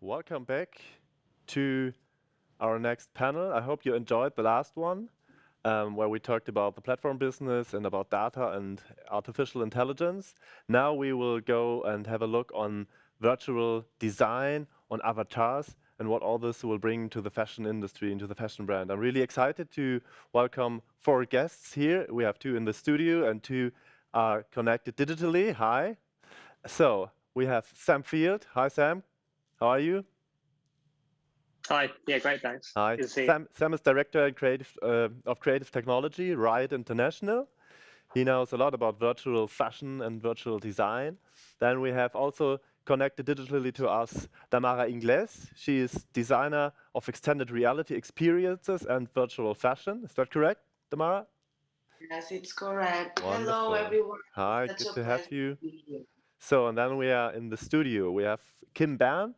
welcome back to our next panel. I hope you enjoyed the last one, where we talked about the platform business and about data and artificial intelligence. Now we will go and have a look on virtual design, on avatars, and what all this will bring to the fashion industry, into the fashion brand. I'm really excited to welcome 4 guests here. We have 2 in the studio and 2 are connected digitally. Hi. So we have Sam Field. Hi, Sam. How are you? Hi. Yeah, great. Thanks. Hi. Good to see you. Sam is director and of creative technology, RYOT International. He knows a lot about virtual fashion and virtual design. Then we have also connected digitally to us Damara Ingles. She is designer of extended reality experiences and virtual fashion. Is that correct, Damara? Yes, it's correct. Wonderful. Hello, everyone. Hi, Such good a to pleasure have you. to be here. So, and then we are in the studio. We have Berndt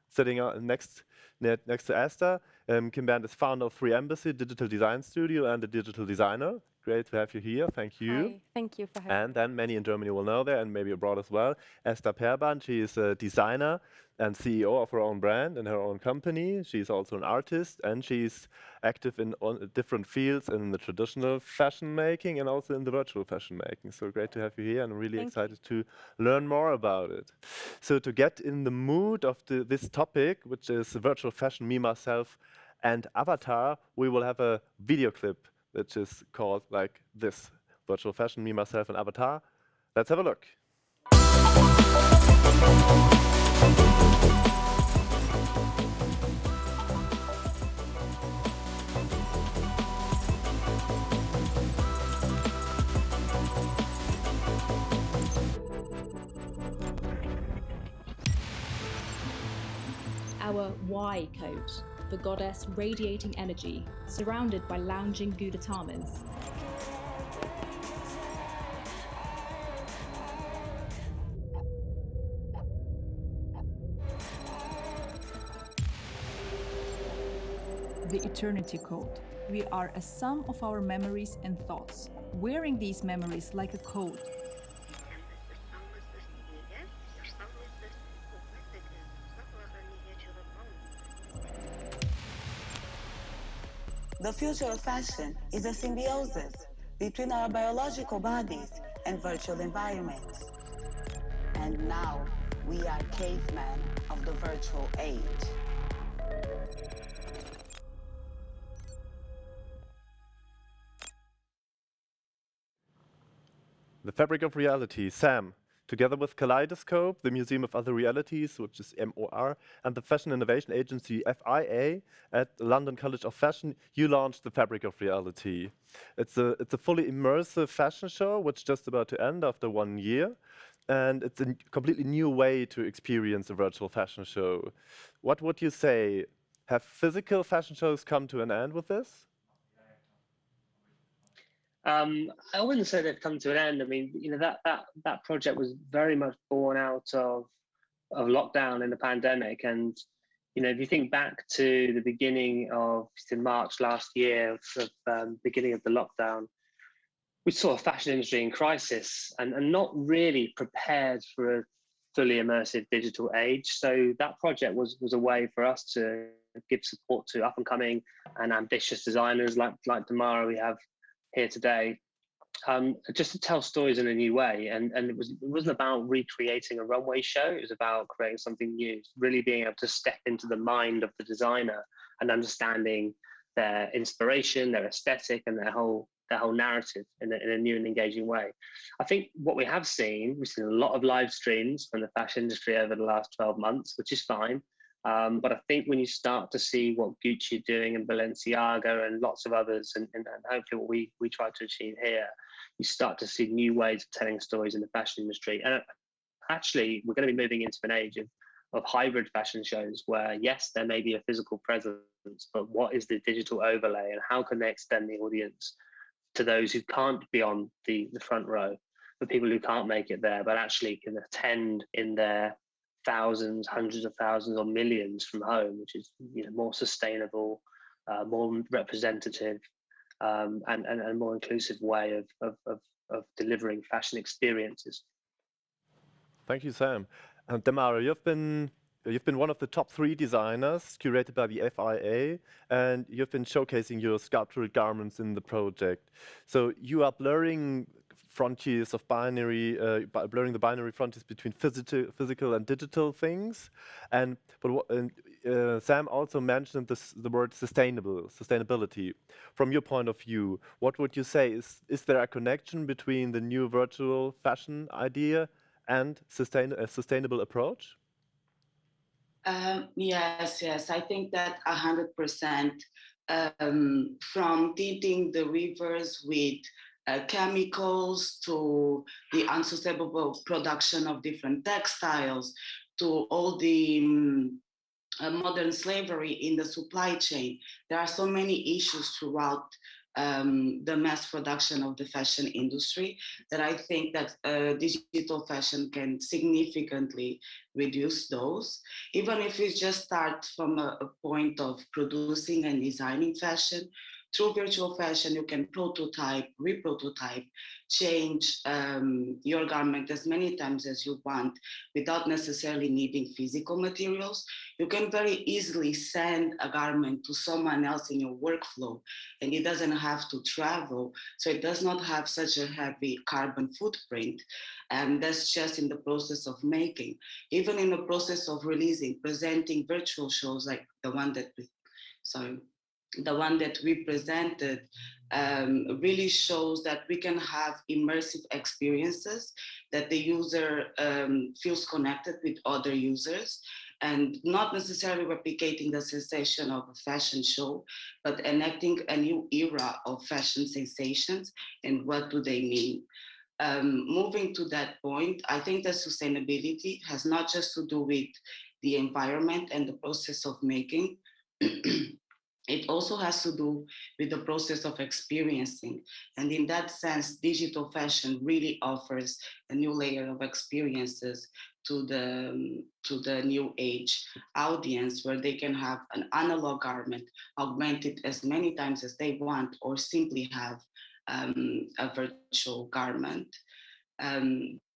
sitting next to Esther. Berndt is founder of 3 Embassy, digital design studio, and a digital designer. Great to have you here. Thank you. Hi, thank you for having me. And then many in Germany will know that, and maybe abroad as well. Esther Perbandt, she is a designer and CEO of her own brand and her own company. She's also an artist, and she's active in different fields in the traditional fashion making and also in the virtual fashion making. So great to have you here, and I'm really excited to learn more about it. So to get in the mood of this topic, which is virtual fashion, me, myself, and avatar, we will have a video clip which is called like this: virtual fashion, me, myself, and avatar. Let's have a look. Our Y code, the goddess radiating energy, surrounded by lounging Gudatamas. The eternity code. We are a sum of our memories and thoughts, wearing these memories like a code. The future of fashion is a symbiosis between our biological bodies and virtual environments. And now we are cavemen of the virtual age. The Fabric of Reality, Sam, together with Kaleidoscope, the Museum of Other Realities, which is MOR, and the Fashion Innovation Agency, FIA, at the London College of Fashion, you launched the Fabric of Reality. It's a fully immersive fashion show, which is just about to end after 1 year. And it's a completely new way to experience a virtual fashion show. What would you say? Have physical fashion shows come to an end with this? I wouldn't say they've come to an end. I mean, that project was very much born out of lockdown and the pandemic. And if you think back to the beginning of March last year, beginning of the lockdown, we saw a fashion industry in crisis and not really prepared for a fully immersive digital age. So that project was a way for us to give support to up and coming and ambitious designers like Damara we have here today, just to tell stories in a new way. And it wasn't about recreating a runway show. It was about creating something new, really being able to step into the mind of the designer and understanding their inspiration, their aesthetic, and their whole narrative in a new and engaging way. I think what we've seen a lot of live streams from the fashion industry over the last 12 months, which is fine. But I think when you start to see what Gucci are doing and Balenciaga and lots of others, and hopefully what we try to achieve here, you start to see new ways of telling stories in the fashion industry. And actually, we're going to be moving into an age of hybrid fashion shows where, yes, there may be a physical presence, but what is the digital overlay and how can they extend the audience to those who can't be on the front row, for people who can't make it there, but actually can attend in their thousands, hundreds of thousands, or millions from home, which is more sustainable, more representative, and a more inclusive way of delivering fashion experiences. Thank you, Sam. Damara, you've been you've been one of the top 3 designers curated by the FIA, and you've been showcasing your sculptural garments in the project. So you are blurring frontiers of binary, blurring the binary frontiers between physical and digital things. And Sam also mentioned the word sustainability. From your point of view, what would you say? Is there a connection between the new virtual fashion idea and a sustainable approach? Yes. I think that 100%. From tinting the rivers with chemicals to the unsustainable production of different textiles to all the modern slavery in the supply chain. There are so many issues throughout the mass production of the fashion industry that I think that digital fashion can significantly reduce those. Even if we just start from a point of producing and designing fashion, through virtual fashion, you can prototype, reprototype, change your garment as many times as you want without necessarily needing physical materials. You can very easily send a garment to someone else in your workflow, and it doesn't have to travel. So it does not have such a heavy carbon footprint. And that's just in the process of making. Even in the process of releasing, presenting virtual shows like the one that we presented really shows that we can have immersive experiences, that the user feels connected with other users, and not necessarily replicating the sensation of a fashion show, but enacting a new era of fashion sensations and what do they mean. Moving to that point, I think that sustainability has not just to do with the environment and the process of making. It also has to do with the process of experiencing. And in that sense, digital fashion really offers a new layer of experiences to the new age audience, where they can have an analog garment augmented as many times as they want, or simply have a virtual garment.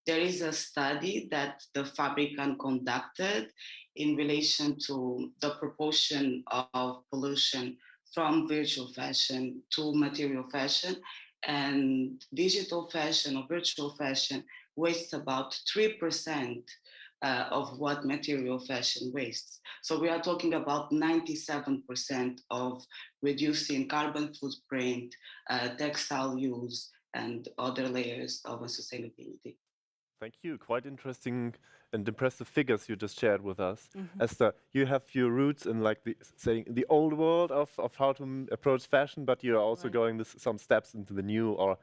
There is a study that the Fabricant conducted in relation to the proportion of pollution from virtual fashion to material fashion, and digital fashion or virtual fashion wastes about 3% of what material fashion wastes. So we are talking about 97% of reducing carbon footprint, textile use, and other layers of sustainability. Thank you. Quite interesting and impressive figures you just shared with us. Esther, you have your roots in like the old world of how to approach fashion, but you're also going some steps into the new or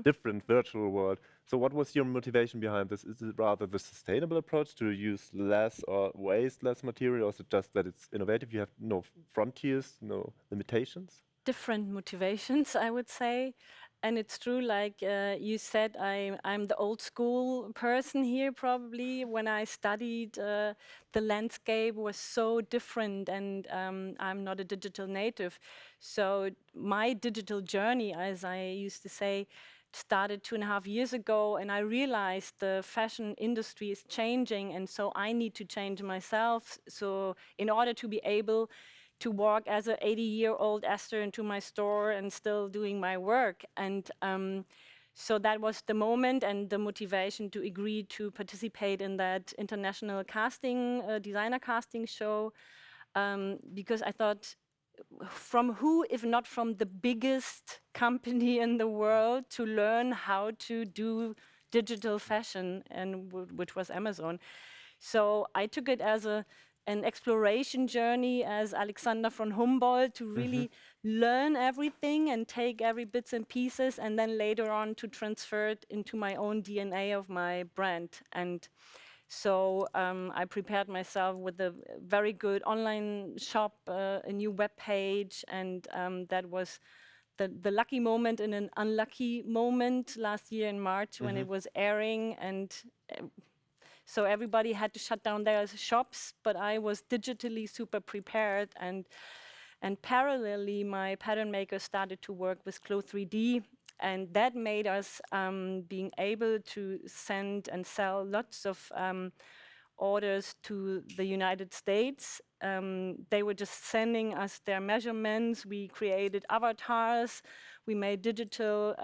different virtual world. So what was your motivation behind this? Is it rather the sustainable approach to use less or waste less material, or is it just that it's innovative? You have no frontiers, no limitations? Different motivations, I would say. And it's true, like you said, I'm the old school person here probably. When I studied, the landscape was so different, and I'm not a digital native. So my digital journey, as I used to say, started 2.5 years ago, and I realized the fashion industry is changing, and so I need to change myself. So in order to be able to walk as an 80-year-old Esther into my store and still doing my work. And so that was the moment and the motivation to agree to participate in that international casting, designer casting show, because I thought, from who, if not from the biggest company in the world, to learn how to do digital fashion, and which was Amazon. So I took it as an exploration journey as Alexander von Humboldt, to really learn everything and take every bits and pieces, and then later on to transfer it into my own DNA of my brand. And so I prepared myself with a very good online shop, a new web page, and that was the lucky moment in an unlucky moment last year in March when it was airing, and so everybody had to shut down their shops, but I was digitally super prepared, and parallelly my pattern maker started to work with Clo 3D, and that made us being able to send and sell lots of orders to the United States. They were just sending us their measurements. We created avatars. We made digital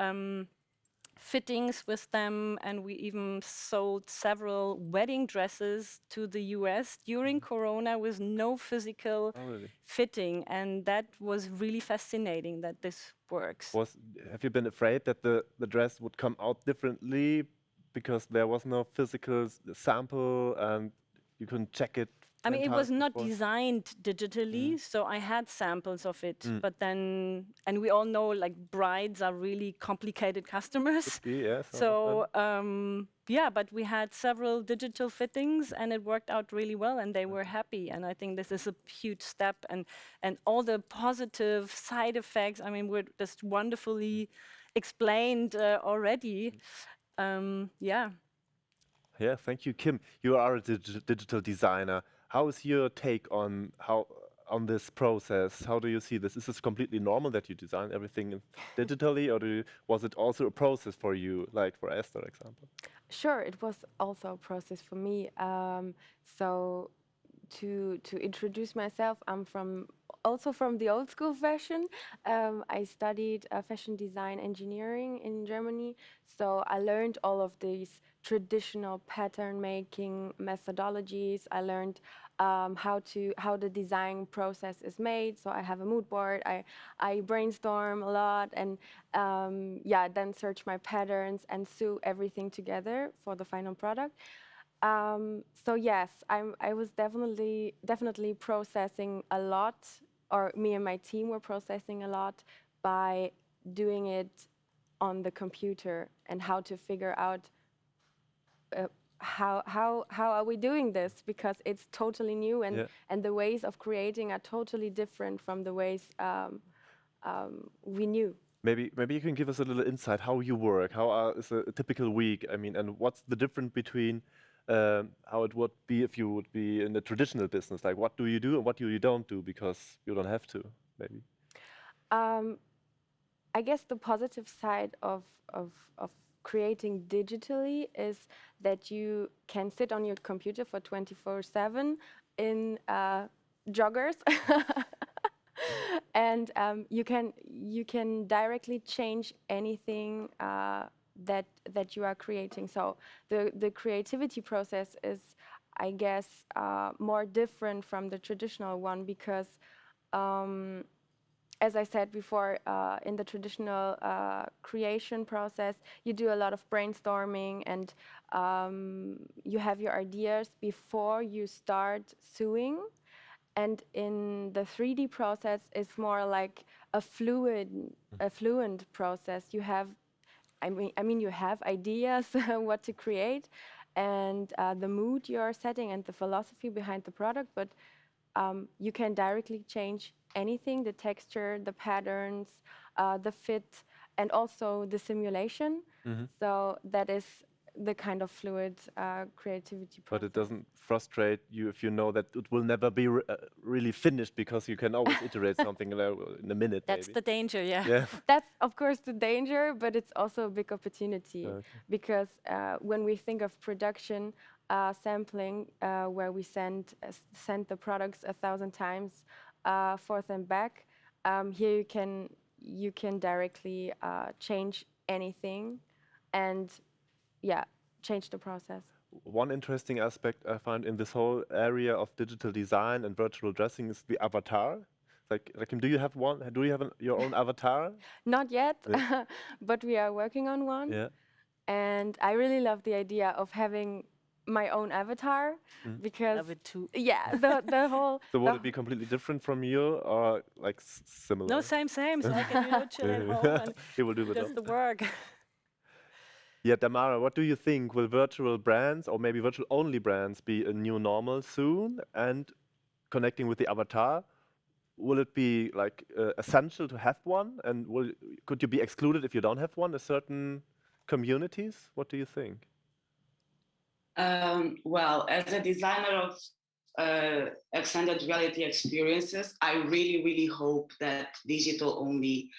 fittings with them, and we even sold several wedding dresses to the US during Corona with no physical fitting, and that was really fascinating that this works. Have you been afraid that the dress would come out differently because there was no physical sample and you couldn't check it? I mean, it was not designed digitally, so I had samples of it, but then, and we all know like brides are really complicated customers. So yeah, but we had several digital fittings and it worked out really well and they were happy. And I think this is a huge step, and all the positive side effects, I mean, were just wonderfully explained already. Yeah. Yeah, thank you, Kim. You are a digital designer. How is your take on this process? How do you see this? Is this completely normal that you design everything digitally, or was it also a process for you, like for Esther, for example? Sure, it was also a process for me. So to introduce myself, I'm also from the old school fashion. I studied fashion design engineering in Germany, so I learned all of these traditional pattern making methodologies. I learned how the design process is made. So I have a mood board. I brainstorm a lot, and yeah, then search my patterns and sew everything together for the final product. So yes, I was definitely processing a lot, or me and my team were processing a lot by doing it on the computer, and how to figure out how are we doing this, because it's totally new, and the ways of creating are totally different from the ways we knew. Maybe you can give us a little insight how you work. How is a typical week? I mean, and what's the difference between how it would be if you would be in the traditional business? Like, what do you do and what do you don't do because you don't have to? Maybe. I guess the positive side of creating digitally is that you can sit on your computer for 24/7 in joggers, and you can directly change anything that you are creating. So the creativity process is, I guess, more different from the traditional one, because as I said before, in the traditional creation process, you do a lot of brainstorming, and you have your ideas before you start sewing. And in the 3D process, it's more like a fluent process. You have, I mean, you have ideas what to create, and the mood you are setting, and the philosophy behind the product, but you can directly change anything: the texture, the patterns, the fit, and also the simulation. So that is the kind of fluid creativity process. But it doesn't frustrate you if you know that it will never be really finished, because you can always iterate something in a minute. That's the danger, yeah. That's of course the danger, but it's also a big opportunity. Because when we think of production, sampling, where we send the products 1,000 times forth and back, here you can directly change anything, and change the process. One interesting aspect I find in this whole area of digital design and virtual dressing is the avatar. Like, do you have one? Do you have your own avatar? Not yet, but we are working on one. Yeah. And I really love the idea of having my own avatar, because love it too. Yeah, the whole. So would it be completely different from you, or like similar? No, same. So I can chill at home and he will do does the work. Yeah, Damara, what do you think? Will virtual brands, or maybe virtual only brands, be a new normal soon? And connecting with the avatar, will it be like essential to have one? And could you be excluded if you don't have one in certain communities? What do you think? Well, as a designer of extended reality experiences, I really, really hope that digital-only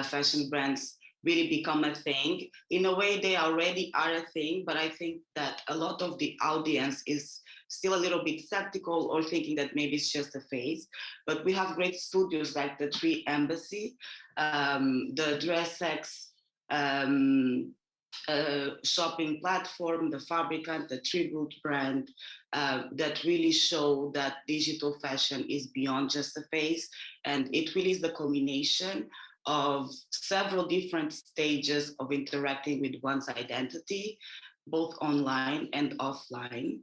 fashion brands really become a thing. In a way, they already are a thing, but I think that a lot of the audience is still a little bit skeptical or thinking that maybe it's just a phase. But we have great studios like the Tree Embassy, the DressX shopping platform, the Perbandt, the Tribute brand, that really show that digital fashion is beyond just a phase, and it really is the culmination of several different stages of interacting with one's identity, both online and offline.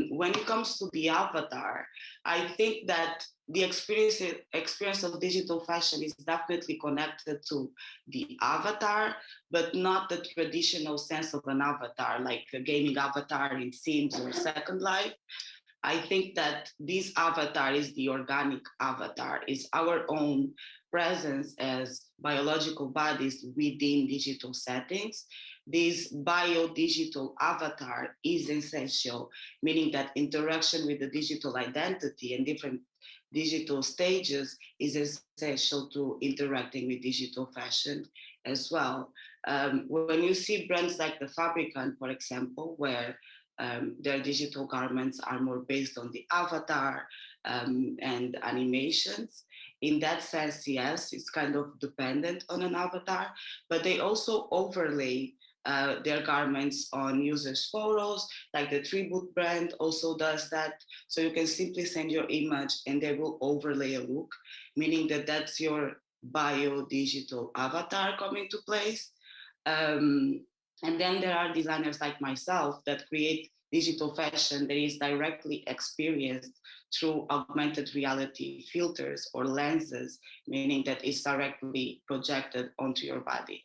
When it comes to the avatar, I think that the experience of digital fashion is definitely connected to the avatar, but not the traditional sense of an avatar, like a gaming avatar in Sims or Second Life. I think that this avatar is the organic avatar, is our own presence as biological bodies within digital settings. This bio-digital avatar is essential, meaning that interaction with the digital identity and different digital stages is essential to interacting with digital fashion as well. When you see brands like the Perbandt, for example, where their digital garments are more based on the avatar and animations. In that sense, yes, it's kind of dependent on an avatar, but they also overlay their garments on users' photos, like the Tribute brand also does that. So you can simply send your image and they will overlay a look, meaning that that's your bio-digital avatar coming to place. And then there are designers like myself that create digital fashion that is directly experienced through augmented reality filters or lenses, meaning that it's directly projected onto your body.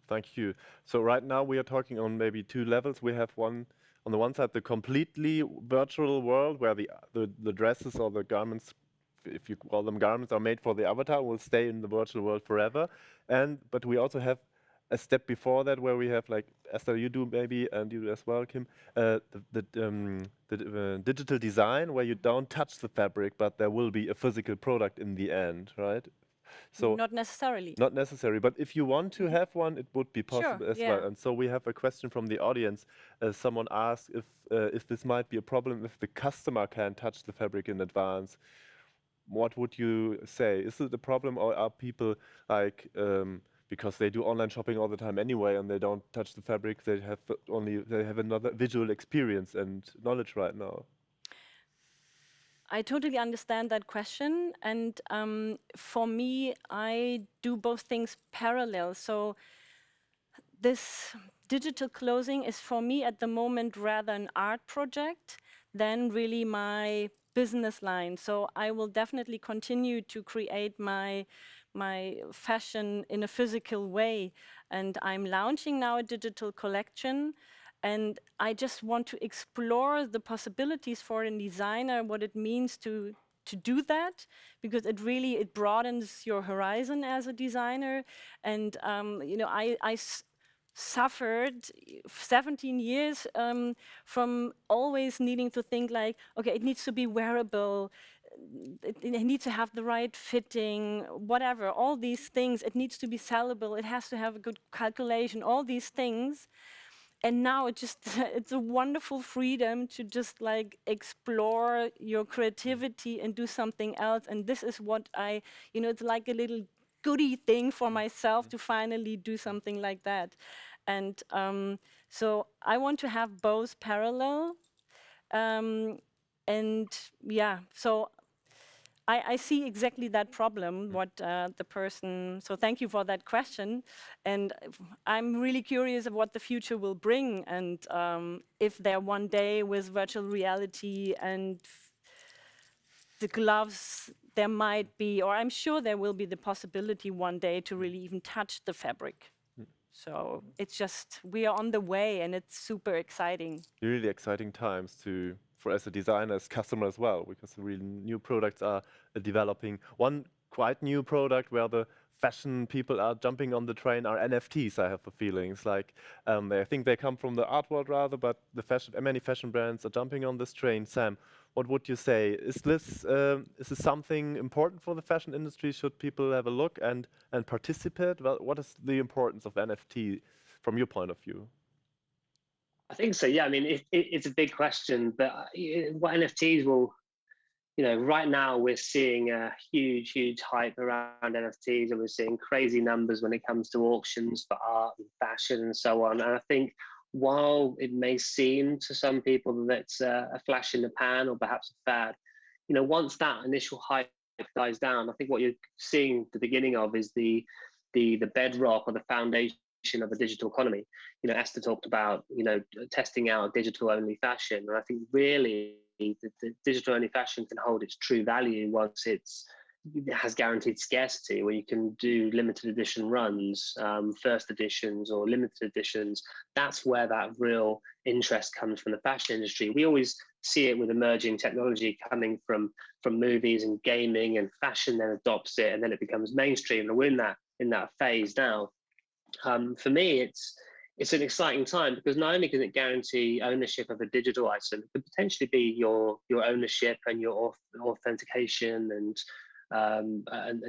Thank you. So right now we are talking on maybe two levels. We have one, on the one side, the completely virtual world where the dresses or the garments, if you call them garments, are made for the avatar, will stay in the virtual world forever. But we also have a step before that where we have, like Esther, you do maybe, and you as well, Kim, the digital design where you don't touch the fabric, but there will be a physical product in the end, right? So not necessarily. Not necessary, but if you want to have one, it would be possible as well. And so we have a question from the audience. Someone asked if this might be a problem if the customer can touch the fabric in advance. What would you say? Is it a problem, or are people like because they do online shopping all the time anyway, and they don't touch the fabric, they have another visual experience and knowledge right now? I totally understand that question, and for me, I do both things parallel. So this digital clothing is for me at the moment rather an art project than really my business line. So I will definitely continue to create my fashion in a physical way, and I'm launching now a digital collection. And I just want to explore the possibilities for a designer, what it means to do that, because it broadens your horizon as a designer. And you know, I suffered 17 years from always needing to think like, okay, it needs to be wearable, it needs to have the right fitting, whatever, all these things. It needs to be sellable, it has to have a good calculation, all these things. And now it's a wonderful freedom to just like explore your creativity and do something else. And this is what it's like a little goodie thing for myself to finally do something like that. And so I want to have both parallel. And yeah, so I see exactly that problem, what the person, so thank you for that question. And I'm really curious of what the future will bring, and if there one day with virtual reality and the gloves, there might be, or I'm sure there will be the possibility one day to really even touch the fabric. So it's just, we are on the way, and it's super exciting. Really exciting times for as a designer, as customer as well, because really new products are developing. One quite new product where the fashion people are jumping on the train are NFTs, I have the feeling. It's like, I think they come from the art world rather, but many fashion brands are jumping on this train. Sam, what would you say? Is this something important for the fashion industry? Should people have a look and participate? Well, what is the importance of NFT from your point of view? I think so. Yeah, I mean, it's a big question, but what NFTs will, right now we're seeing a huge hype around NFTs, and we're seeing crazy numbers when it comes to auctions for art and fashion and so on. And I think while it may seem to some people that it's a flash in the pan or perhaps a fad, once that initial hype dies down, I think what you're seeing the beginning of is the bedrock or the foundation of a digital economy. Esther talked about, testing out digital only fashion. And I think really the digital only fashion can hold its true value once it has guaranteed scarcity, where you can do limited edition runs, first editions or limited editions. That's where that real interest comes from the fashion industry. We always see it with emerging technology coming from movies and gaming, and fashion then adopts it, and then it becomes mainstream. And we're in that phase now. For me, it's an exciting time, because not only can it guarantee ownership of a digital item, it could potentially be your ownership and your authentication and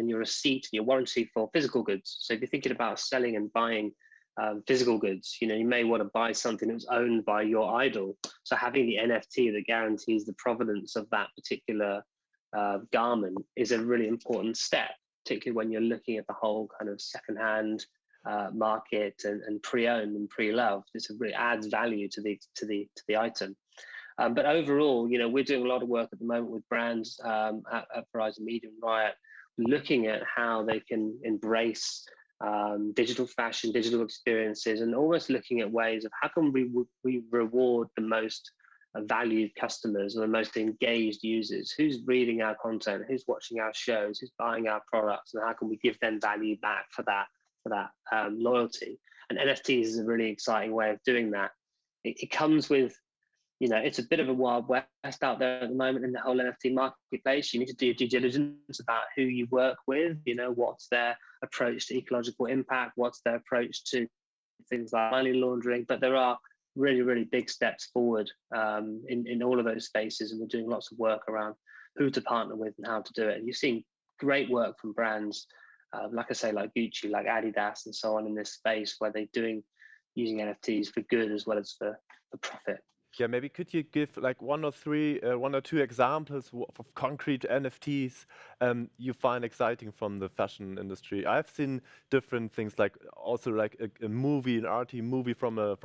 your receipt and your warranty for physical goods. So if you're thinking about selling and buying physical goods, you may want to buy something that's owned by your idol. So having the NFT that guarantees the provenance of that particular garment is a really important step, particularly when you're looking at the whole kind of secondhand market and pre-owned and pre-loved. It really adds value to the item. But overall, we're doing a lot of work at the moment with brands at Verizon Media and RYOT, looking at how they can embrace digital fashion, digital experiences, and almost looking at ways of how can we reward the most valued customers or the most engaged users, who's reading our content, who's watching our shows, who's buying our products, and how can we give them value back for that loyalty. And NFTs is a really exciting way of doing that. It comes with, it's a bit of a wild west out there at the moment in the whole NFT marketplace. You need to do your due diligence about who you work with, what's their approach to ecological impact, what's their approach to things like money laundering. But there are really big steps forward in all of those spaces, and we're doing lots of work around who to partner with and how to do it. And you've seen great work from brands like I say, like Gucci, like Adidas, and so on in this space, where they're using NFTs for good as well as for profit. Yeah, maybe could you give like one or two examples of concrete NFTs you find exciting from the fashion industry? I've seen different things, like also like a movie, an arty movie from a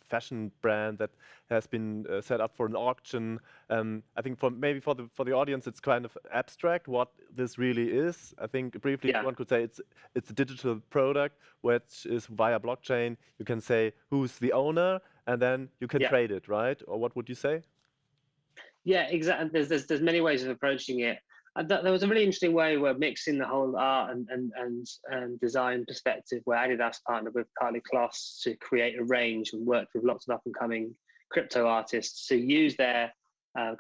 fashion brand that has been set up for an auction. I think for the audience, it's kind of abstract what this really is. I think briefly one could say it's a digital product which is via blockchain. You can say who's the owner, and then you can trade it, right? Or what would you say? Yeah, exactly. There's many ways of approaching it. There was a really interesting way we're mixing the whole art and design perspective, where Adidas partnered with Carly Kloss to create a range and worked with lots of up-and-coming crypto artists to use their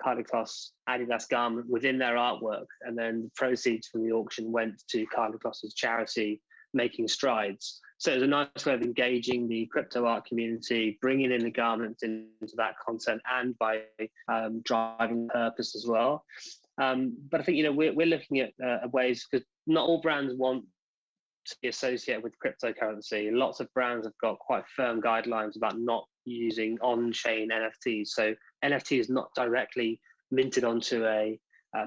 Carly Kloss Adidas garment within their artwork, and then the proceeds from the auction went to Carly Kloss's charity, Making Strides. So it was a nice way of engaging the crypto art community, bringing in the garments into that content, and by driving purpose as well. But I think we're looking at ways, because not all brands want to be associated with cryptocurrency. Lots of brands have got quite firm guidelines about not using on-chain NFTs. So NFT is not directly minted onto a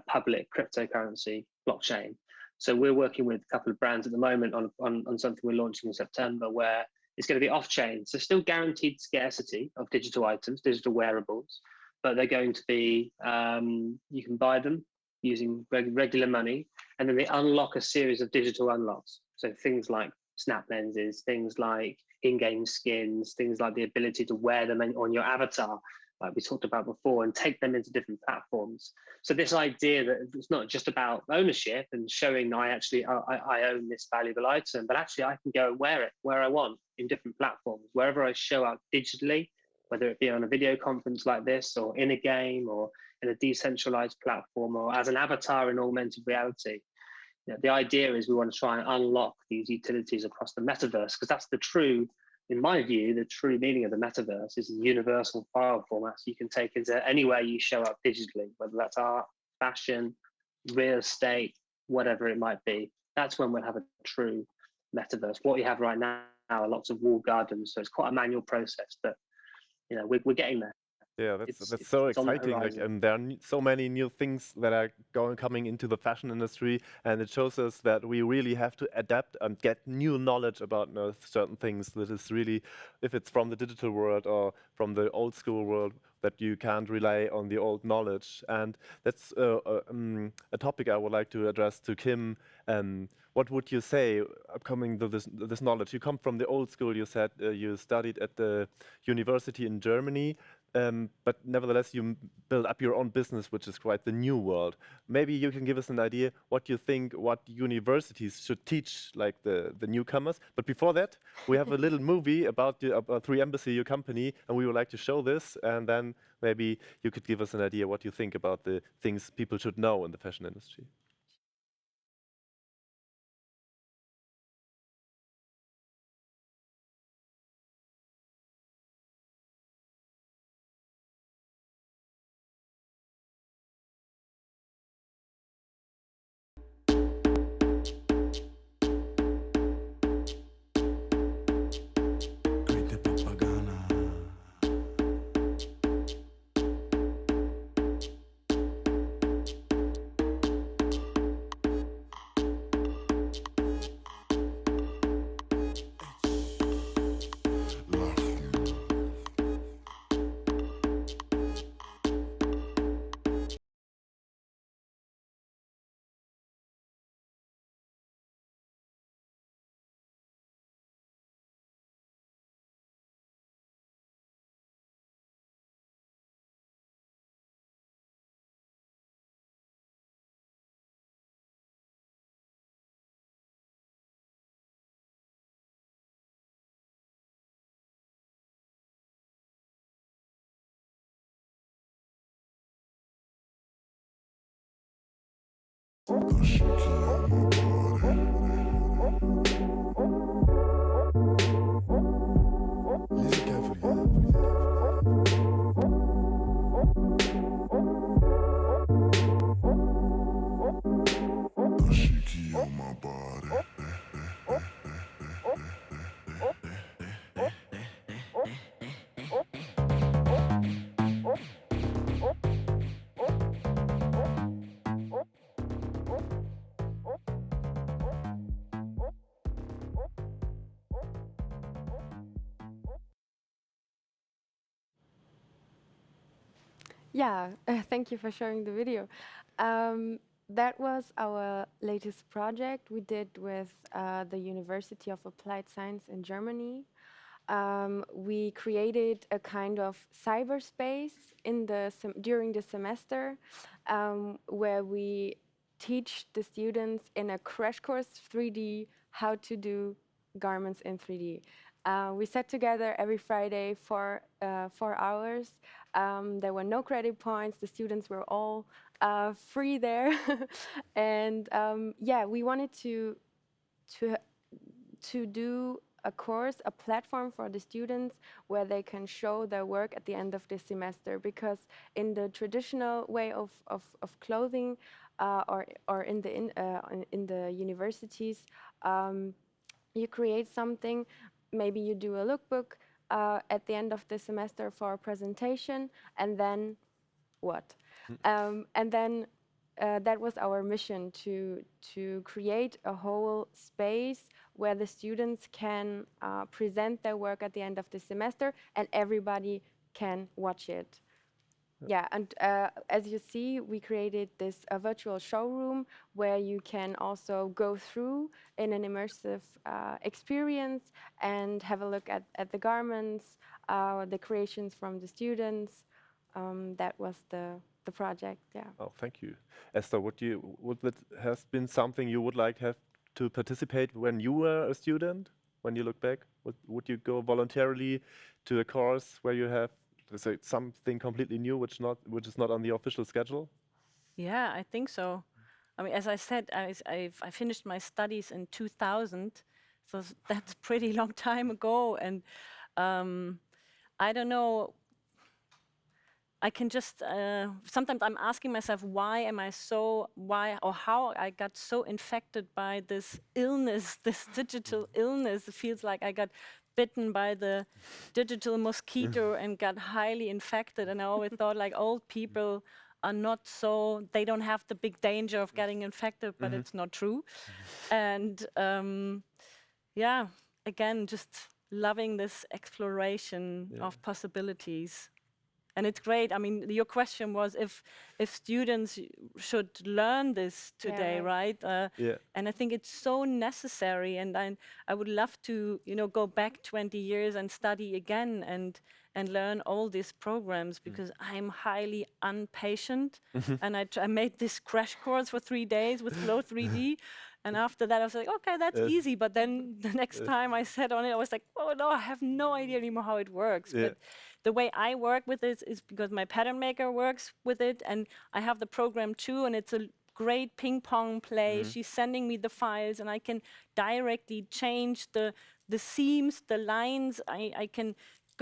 public cryptocurrency blockchain. So we're working with a couple of brands at the moment on something we're launching in September, where it's going to be off-chain. So still guaranteed scarcity of digital items, digital wearables, but they're going to be, you can buy them using regular money, and then they unlock a series of digital unlocks. So things like snap lenses, things like in-game skins, things like the ability to wear them on your avatar, like we talked about before, and take them into different platforms. So this idea that it's not just about ownership and showing I own this valuable item, but actually I can go and wear it where I want in different platforms, wherever I show up digitally, whether it be on a video conference like this, or in a game, or in a decentralized platform, or as an avatar in augmented reality. The idea is we want to try and unlock these utilities across the metaverse, because that's in my view, the true meaning of the metaverse is a universal file format, so you can take into anywhere you show up digitally, whether that's art, fashion, real estate, whatever it might be. That's when we'll have a true metaverse. What we have right now are lots of walled gardens, so it's quite a manual process, but we're getting there. Yeah, that's It's so on the exciting. Like, horizon. there are so many new things that are coming into the fashion industry, and it shows us that we really have to adapt and get new knowledge about certain things. That is really, if it's from the digital world or from the old school world, that you can't rely on the old knowledge. And that's a topic I would like to address to Kim. What would you say, coming to this knowledge? You come from the old school. You said you studied at the university in Germany. But nevertheless, you build up your own business, which is quite the new world. Maybe you can give us an idea what you think what universities should teach, like the newcomers. But before that, we have a little movie about 3Embassy, your company, and we would like to show this. And then maybe you could give us an idea what you think about the things people should know in the fashion industry. Yeah, thank you for showing the video. That was our latest project we did with the University of Applied Science in Germany. We created a kind of cyberspace during the semester where we teach the students in a crash course 3D how to do garments in 3D. We sat together every Friday for 4 hours. There were no credit points. The students were all free there, and yeah, we wanted to do a course, a platform for the students where they can show their work at the end of the semester. Because in the traditional way of clothing, or in the universities, you create something. Maybe you do a lookbook at the end of the semester for a presentation, and then what? And then that was our mission, to create a whole space where the students can present their work at the end of the semester, and everybody can watch it. Yeah, and as you see, we created this virtual showroom where you can also go through in an immersive experience and have a look at the garments, the creations from the students. That was the project, yeah. Oh, thank you. Esther, would that have been something you would like have to participate when you were a student? When you look back, would you go voluntarily to a course where you have, let's say, something completely new, which is not on the official schedule? Yeah, I think so. I mean, as I said, I finished my studies in 2000, so that's a pretty long time ago. And I don't know, I can just, sometimes I'm asking myself, why or how I got so infected by this illness, this digital illness. It feels like I got bitten by the digital mosquito and got highly infected. And I always thought like old people are not so, they don't have the big danger of getting infected, but it's not true. And yeah, again, just loving this exploration of possibilities. And it's great. I mean, your question was if students should learn this today, right? And I think it's so necessary. And I would love to, go back 20 years and study again and learn all these programs, because I'm highly impatient. And I made this crash course for 3 days with Flow 3D. And after that, I was like, okay, that's easy. But then the next time I sat on it, I was like, oh no, I have no idea anymore how it works. But the way I work with it is because my pattern maker works with it, and I have the program too, and it's a great ping pong play. She's sending me the files, and I can directly change the seams, the lines. I can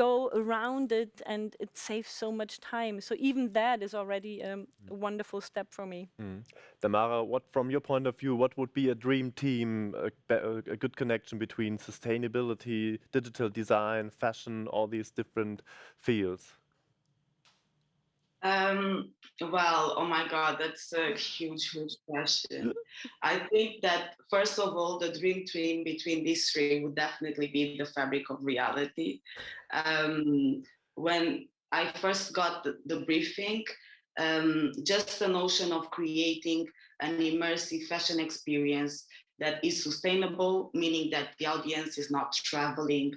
go around it, and it saves so much time. So even that is already a wonderful step for me. Damara, what, from your point of view, what would be a dream team, a good connection between sustainability, digital design, fashion, all these different fields? Well, oh my God, that's a huge, huge question. I think that, first of all, the dream team between these three would definitely be the fabric of reality. When I first got the briefing, just the notion of creating an immersive fashion experience that is sustainable, meaning that the audience is not traveling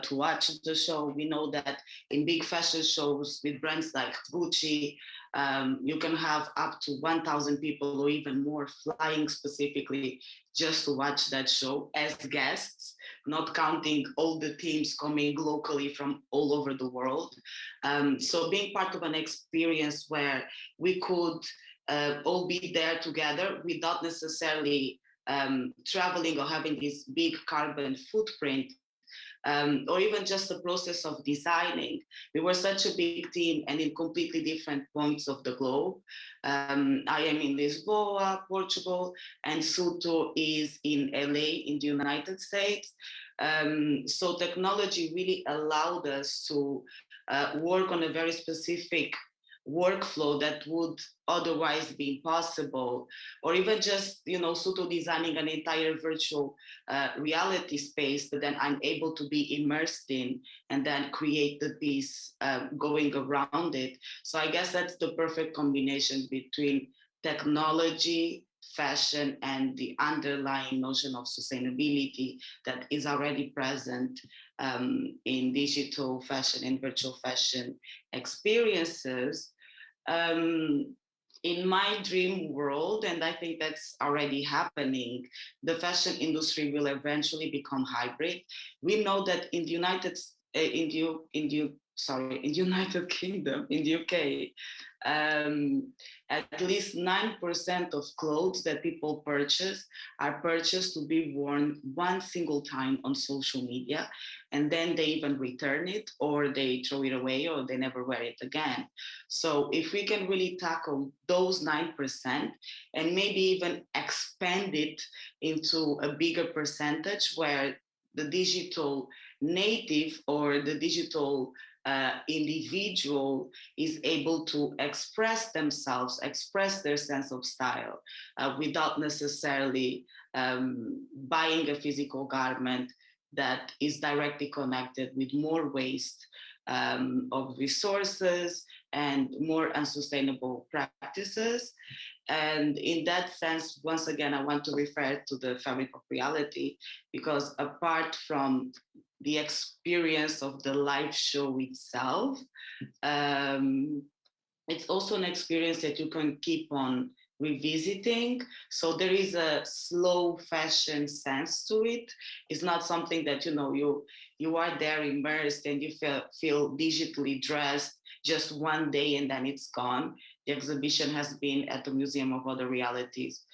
to watch the show. We know that in big fashion shows with brands like Gucci, you can have up to 1,000 people or even more flying specifically just to watch that show as guests, not counting all the teams coming locally from all over the world. So being part of an experience where we could all be there together without necessarily traveling or having this big carbon footprint, or even just the process of designing. We were such a big team and in completely different points of the globe. I am in Lisboa, Portugal, and Suto is in LA in the United States. So technology really allowed us to work on a very specific workflow that would otherwise be impossible, or even just, Suto designing an entire virtual reality space that then I'm able to be immersed in and then create the piece going around it. So I guess that's the perfect combination between technology, fashion, and the underlying notion of sustainability that is already present in digital fashion and virtual fashion experiences. In my dream world, and I think that's already happening, the fashion industry will eventually become hybrid. We know that in the United Kingdom, in the UK, at least 9% of clothes that people purchase are purchased to be worn one single time on social media, and then they even return it, or they throw it away, or they never wear it again. So if we can really tackle those 9% and maybe even expand it into a bigger percentage where the digital native or the digital individual is able to express themselves, express their sense of style without necessarily buying a physical garment that is directly connected with more waste of resources and more unsustainable practices. And in that sense, once again, I want to refer to the fabric of reality, because apart from the experience of the live show itself, it's also an experience that you can keep on revisiting. So there is a slow fashion sense to it. It's not something that, you are there immersed and you feel digitally dressed just one day and then it's gone. The exhibition has been at the Museum of Other Realities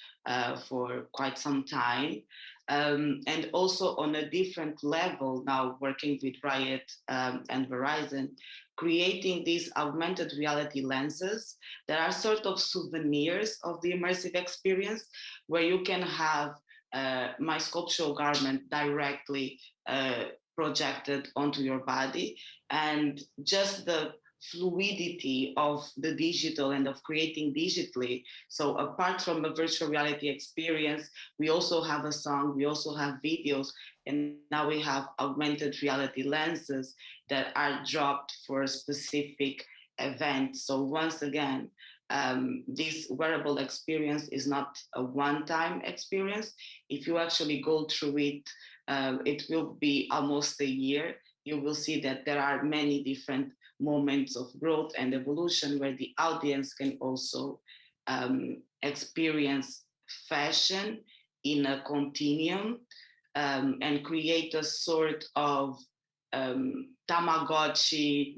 for quite some time. And also on a different level now, working with RYOT and Verizon, creating these augmented reality lenses that are sort of souvenirs of the immersive experience, where you can have my sculptural garment directly projected onto your body, and just the fluidity of the digital and of creating digitally. So apart from a virtual reality experience, we also have a song, we also have videos, and now we have augmented reality lenses that are dropped for a specific event. So once again, this wearable experience is not a one-time experience. If you actually go through it, it will be almost a year. You will see that there are many different moments of growth and evolution where the audience can also experience fashion in a continuum, and create a sort of Tamagotchi,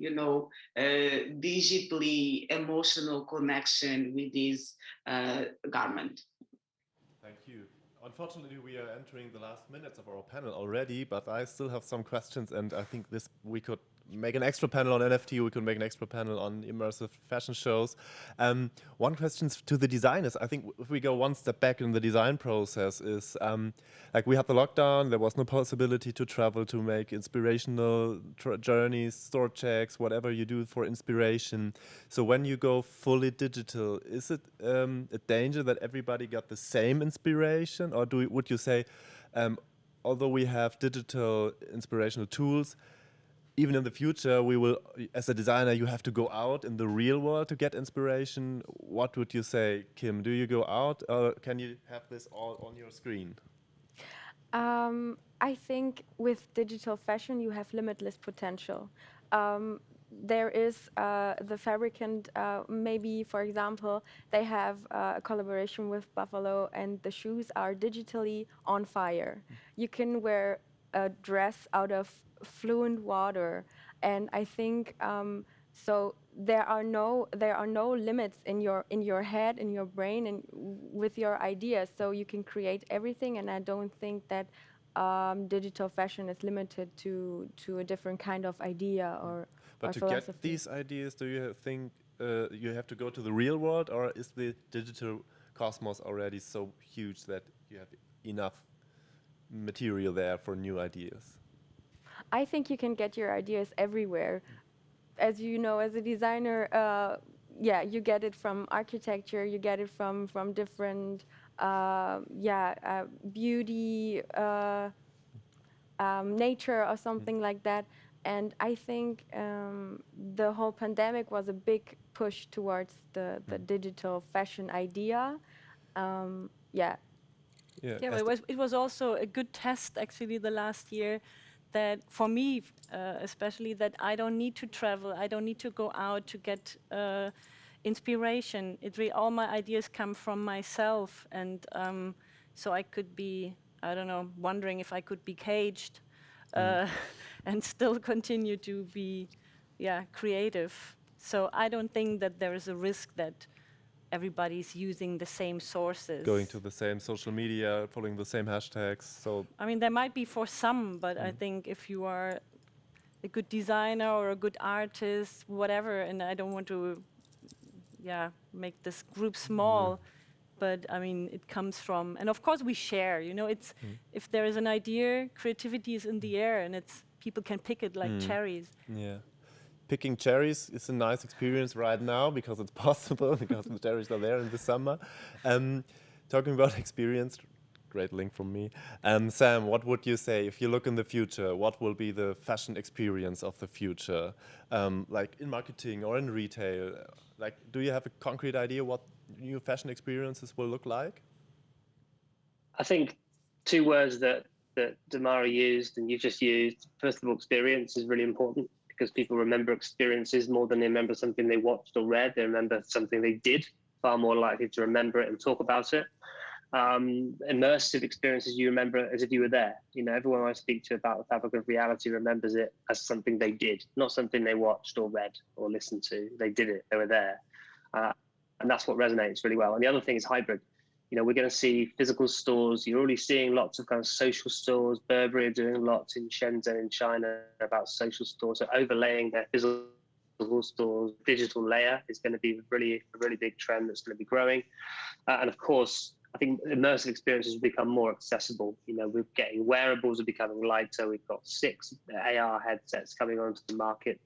digitally emotional connection with this garment. Thank you. Unfortunately, we are entering the last minutes of our panel already, but I still have some questions, and I think we could make an extra panel on NFT, we could make an extra panel on immersive fashion shows. One question to the designers, I think if we go one step back in the design process is, like we had the lockdown, there was no possibility to travel, to make inspirational journeys, store checks, whatever you do for inspiration. So when you go fully digital, is it a danger that everybody got the same inspiration? Or would you say, although we have digital inspirational tools, even in the future, we will, as a designer, you have to go out in the real world to get inspiration. What would you say, Kim? Do you go out, or can you have this all on your screen? I think with digital fashion, you have limitless potential. There is the fabricant, maybe, for example, they have a collaboration with Buffalo, and the shoes are digitally on fire. You can wear a dress out of fluent water, and I think so there are no limits in your head, in your brain, and with your ideas, so you can create everything. And I don't think that digital fashion is limited to a different kind of idea or But to philosophy. get these ideas, do you think you have to go to the real world, or is the digital cosmos already so huge that you have enough material there for new ideas? I think you can get your ideas everywhere. As you know, as a designer, you get it from architecture, you get it from different, beauty, nature, or something like that. And I think the whole pandemic was a big push towards the digital fashion idea. Yeah, but it was also a good test, actually, the last year, that for me, especially, that I don't need to travel, I don't need to go out to get inspiration. All my ideas come from myself, and so I could be, I don't know, wondering if I could be caged and still continue to be, creative. So I don't think that there is a risk that everybody's using the same sources. Going to the same social media, following the same hashtags. So I mean, there might be for some, but I think if you are a good designer or a good artist, whatever, and I don't want to, make this group small, but I mean, it comes from, and of course we share, it's, if there is an idea, creativity is in the air, and people can pick it like cherries. Yeah. Picking cherries is a nice experience right now because it's possible, because the cherries are there in the summer. Talking about experience, great link from me. Sam, what would you say if you look in the future? What will be the fashion experience of the future, like in marketing or in retail? Like, do you have a concrete idea what new fashion experiences will look like? I think two words that Damara used and you've just used. First of all, experience is really important, because people remember experiences more than they remember something they watched or read. They remember something they did, far more likely to remember it and talk about it. Immersive experiences, you remember it as if you were there. Everyone I speak to about the fabric of reality remembers it as something they did, not something they watched or read or listened to. They did it, they were there. And that's what resonates really well. And the other thing is hybrid. We're going to see physical stores. You're already seeing lots of kind of social stores. Burberry are doing lots in Shenzhen in China about social stores. So overlaying their physical stores, digital layer is going to be a really big trend that's going to be growing. And of course, I think immersive experiences will become more accessible. You know, we're getting wearables are becoming lighter. We've got 6 AR headsets coming onto the market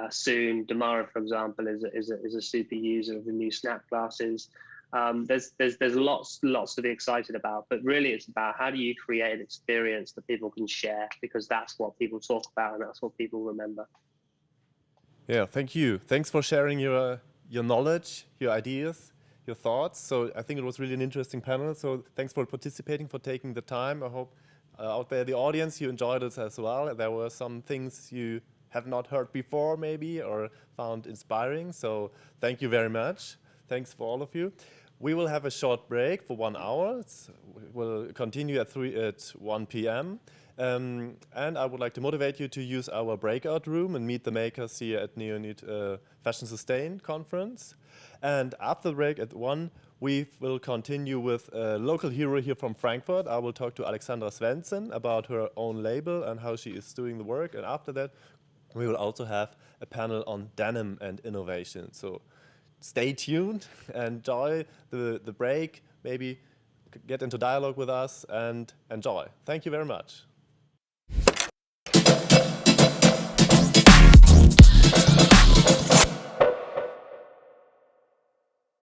soon. Damara, for example, is a super user of the new Snap glasses. There's lots to be excited about, but really it's about how do you create an experience that people can share, because that's what people talk about and that's what people remember. Yeah, thank you. Thanks for sharing your knowledge, your ideas, your thoughts. So I think it was really an interesting panel. So thanks for participating, for taking the time. I hope out there, the audience, you enjoyed it as well. There were some things you have not heard before maybe or found inspiring. So thank you very much. Thanks for all of you. We will have a short break for 1 hour. We'll continue at 1 p.m. And I would like to motivate you to use our breakout room and meet the makers here at Neonit Fashion Sustain.Conference. And after the break at 1, we will continue with a local hero here from Frankfurt. I will talk to Alexandra Svensson about her own label and how she is doing the work. And after that, we will also have a panel on denim and innovation. So stay tuned, enjoy the break, maybe get into dialogue with us and enjoy. Thank you very much.